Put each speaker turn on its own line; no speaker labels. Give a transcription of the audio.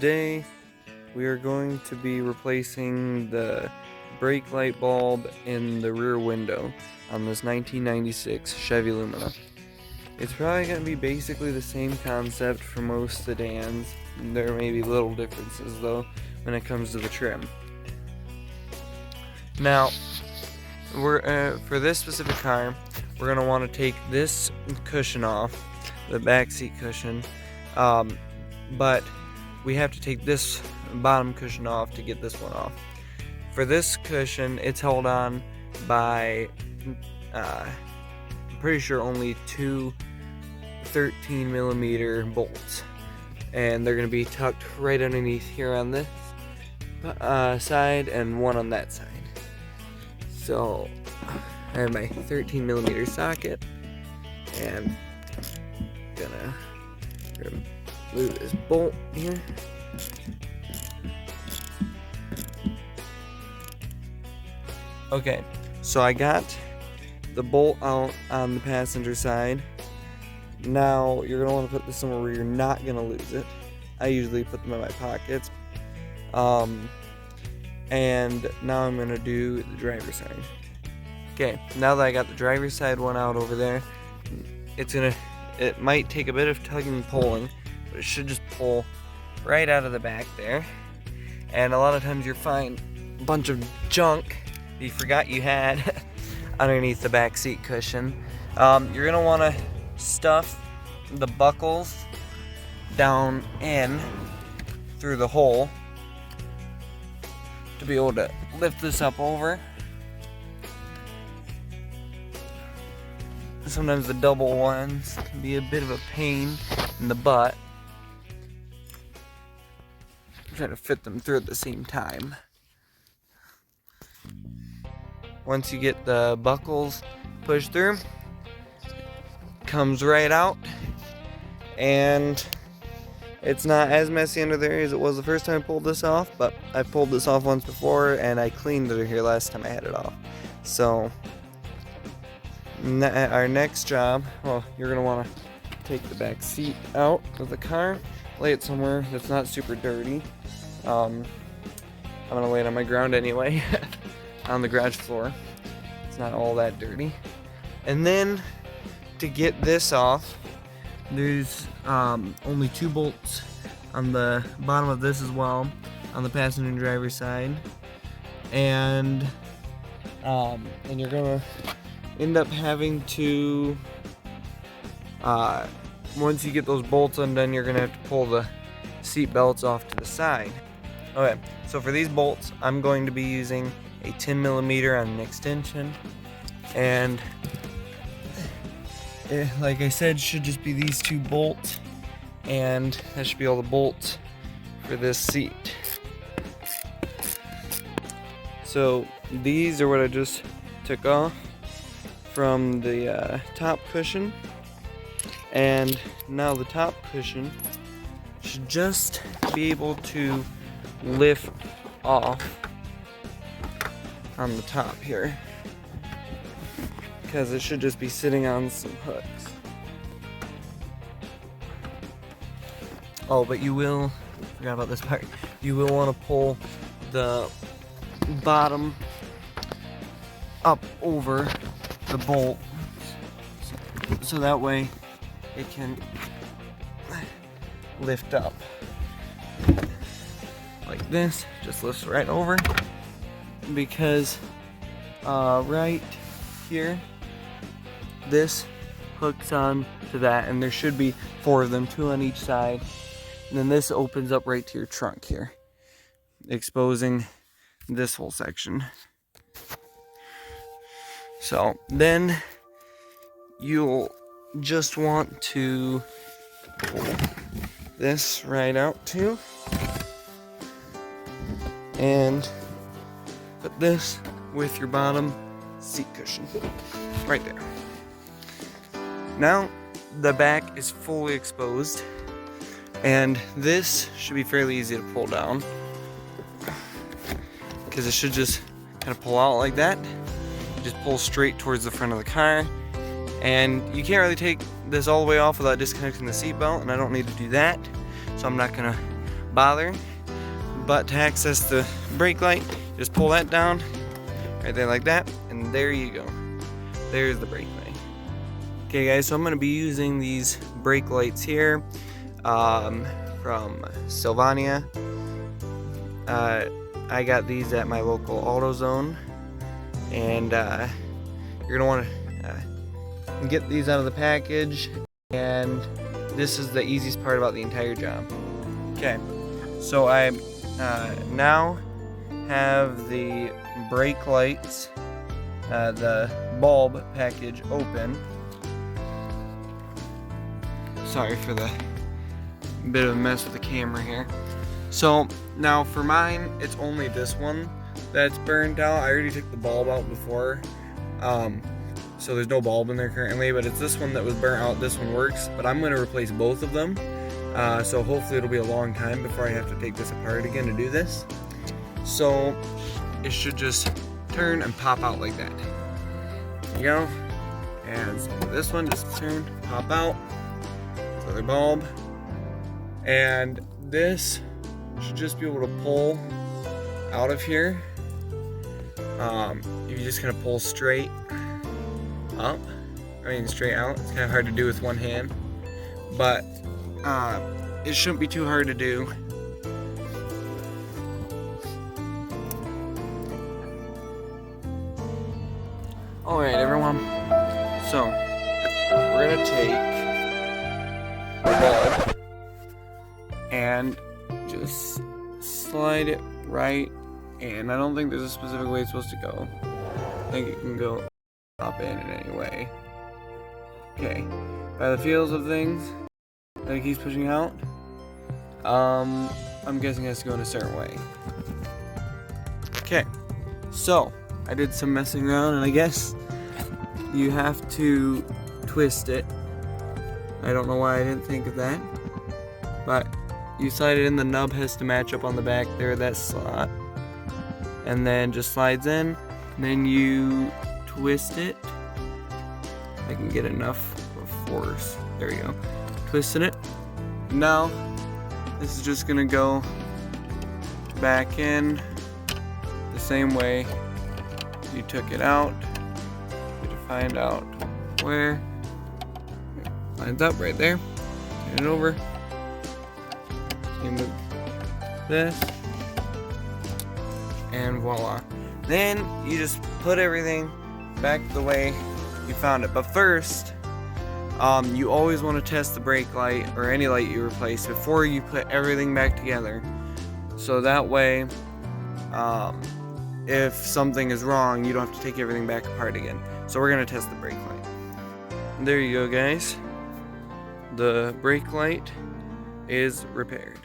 Today we are going to be replacing the brake light bulb in the rear window on this 1996 Chevy Lumina. It's probably going to be basically the same concept for most sedans. There may be little differences though when it comes to the trim. Now, for this specific car, we're going to want to take this cushion off, the back seat cushion, but we have to take this bottom cushion off to get this one off. For this cushion, it's held on by, I'm pretty sure only two 13mm bolts, and they're going to be tucked right underneath here on this side and one on that side. So I have my 13mm socket, and gonna remove this bolt here. Okay, so I got the bolt out on the passenger side. Now you're gonna want to put this somewhere where you're not gonna lose it. I usually put them in my pockets. And now I'm gonna do the driver's side. Okay, now that I got the driver's side one out over there, it might take a bit of tugging and pulling, but it should just pull right out of the back there. And a lot of times you'll find a bunch of junk you forgot you had underneath the back seat cushion. You're gonna wanna stuff the buckles down in through the hole to be able to lift this up over. Sometimes the double ones can be a bit of a pain in the butt. I'm trying to fit them through at the same time. Once you get the buckles pushed through, it comes right out, and it's not as messy under there as it was the first time I pulled this off, but I pulled this off once before and I cleaned it here last time I had it off. So our next job, well, you're going to want to take the back seat out of the car, lay it somewhere that's not super dirty. I'm going to lay it on my ground anyway, on the garage floor. It's not all that dirty. And then to get this off, there's only two bolts on the bottom of this as well, on the passenger and driver side, and you're gonna end up having to, once you get those bolts undone, you're gonna have to pull the seat belts off to the side. Okay, so for these bolts, I'm going to be using a 10mm on an extension, and like I said, should just be these two bolts, and that should be all the bolts for this seat. So these are what I just took off from the top cushion, and now the top cushion should just be able to lift off on the top here, because it should just be sitting on some hooks. Oh, but you will, forgot about this part, you will want to pull the bottom up over the bolt, so that way it can lift up. Like this, just lifts right over, because right here, this hooks on to that, and there should be 4 of them, 2 on each side, and then this opens up right to your trunk here, exposing this whole section. So then you'll just want to pull this right out too, and put this with your bottom seat cushion right there. Now the back is fully exposed, and this should be fairly easy to pull down, because it should just kind of pull out like that. Just pull straight towards the front of the car, and you can't really take this all the way off without disconnecting the seatbelt, and I don't need to do that, so I'm not gonna bother. But to access the brake light, just pull that down right there like that, and there you go. There's the brake light. Okay guys, so I'm going to be using these brake lights here from Sylvania. I got these at my local AutoZone, and you're going to want to get these out of the package, and this is the easiest part about the entire job. Okay, so I now have the brake lights, the bulb package open. Sorry for the bit of a mess with the camera here. So now for mine, it's only this one that's burned out. I already took the bulb out before, so there's no bulb in there currently, but it's this one that was burnt out. This one works, but I'm going to replace both of them. So hopefully it'll be a long time before I have to take this apart again to do this. So it should just turn and pop out like that. There you go. And so this one just turn, pop out. This other bulb. And this should just be able to pull out of here. If you just kind of pull straight up, straight out. It's kind of hard to do with one hand, but it shouldn't be too hard to do. Alright everyone, so we're going to take the bulb and just slide it right in. I don't think there's a specific way it's supposed to go. I think it can go up in any way. Okay, by the feels of things that it keeps pushing out, I'm guessing it has to go in a certain way. Okay, so I did some messing around, and I guess you have to twist it. I don't know why I didn't think of that, but you slide it in, the nub has to match up on the back there, that slot, and then just slides in, and then you twist it. I can get enough of force. There you go. Twisting it. Now this is just gonna go back in the same way you took it out. You have to find out where it lines up right there. Turn it over. Same with this, and voila. Then you just put everything back the way you found it. But first, you always want to test the brake light or any light you replace before you put everything back together. So that way, if something is wrong, you don't have to take everything back apart again. So we're going to test the brake light. And there you go, guys. The brake light is repaired.